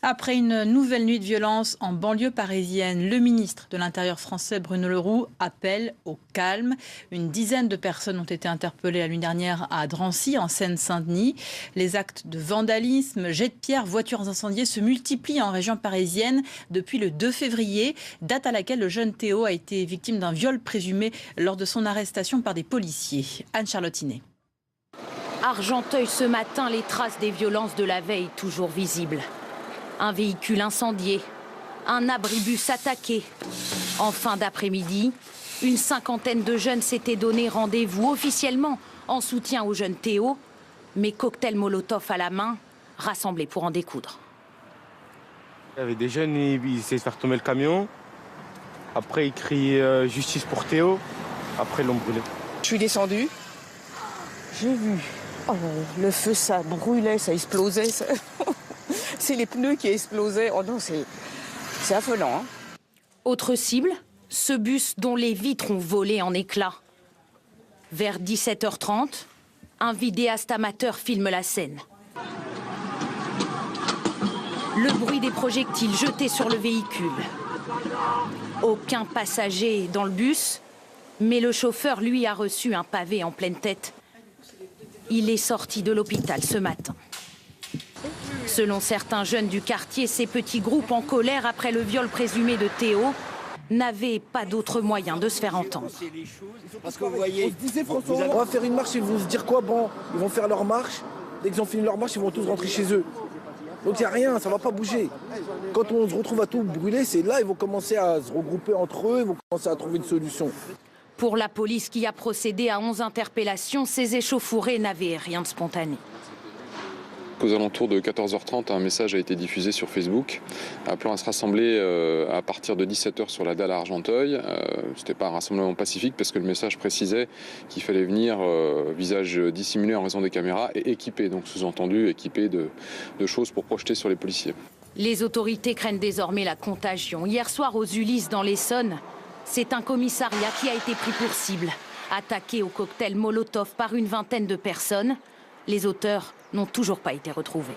Après une nouvelle nuit de violence en banlieue parisienne, le ministre de l'Intérieur français Bruno Le Roux appelle au calme. Une dizaine de personnes ont été interpellées la nuit dernière à Drancy, en Seine-Saint-Denis. Les actes de vandalisme, jets de pierre, voitures incendiées se multiplient en région parisienne depuis le 2 février, date à laquelle le jeune Théo a été victime d'un viol présumé lors de son arrestation par des policiers. Anne-Charlotte Inet. Argenteuil ce matin, les traces des violences de la veille toujours visibles. Un véhicule incendié, un abribus attaqué. En fin d'après-midi, une cinquantaine de jeunes s'étaient donné rendez-vous officiellement en soutien au jeune Théo, mais cocktail Molotov à la main, rassemblés pour en découdre. Il y avait des jeunes, ils essayaient de faire tomber le camion. Après, ils crient justice pour Théo. Après, ils l'ont brûlé. Je suis descendue, j'ai vu. Oh, le feu, ça brûlait, ça explosait. Ça... c'est les pneus qui explosaient. Oh non, c'est affolant. Hein. Autre cible, ce bus dont les vitres ont volé en éclats. Vers 17h30, un vidéaste amateur filme la scène. Le bruit des projectiles jetés sur le véhicule. Aucun passager dans le bus, mais le chauffeur, lui, a reçu un pavé en pleine tête. Il est sorti de l'hôpital ce matin. Selon certains jeunes du quartier, ces petits groupes en colère après le viol présumé de Théo n'avaient pas d'autre moyen de se faire entendre. Parce que vous voyez, on se disait, François, on va faire une marche, ils vont se dire quoi? Bon, ils vont faire leur marche. Dès qu'ils ont fini leur marche, ils vont tous rentrer chez eux. Donc il n'y a rien, ça ne va pas bouger. Quand on se retrouve à tout brûler, c'est là ils vont commencer à se regrouper entre eux, ils vont commencer à trouver une solution. Pour la police qui a procédé à 11 interpellations, ces échauffourées n'avaient rien de spontané. Aux alentours de 14h30, un message a été diffusé sur Facebook appelant à se rassembler à partir de 17h sur la dalle à Argenteuil. Ce n'était pas un rassemblement pacifique parce que le message précisait qu'il fallait venir visage dissimulé en raison des caméras et équipé, donc sous-entendu équipé de choses pour projeter sur les policiers. Les autorités craignent désormais la contagion. Hier soir aux Ulysses dans l'Essonne, c'est un commissariat qui a été pris pour cible, attaqué au cocktail Molotov par une vingtaine de personnes. Les auteurs n'ont toujours pas été retrouvés.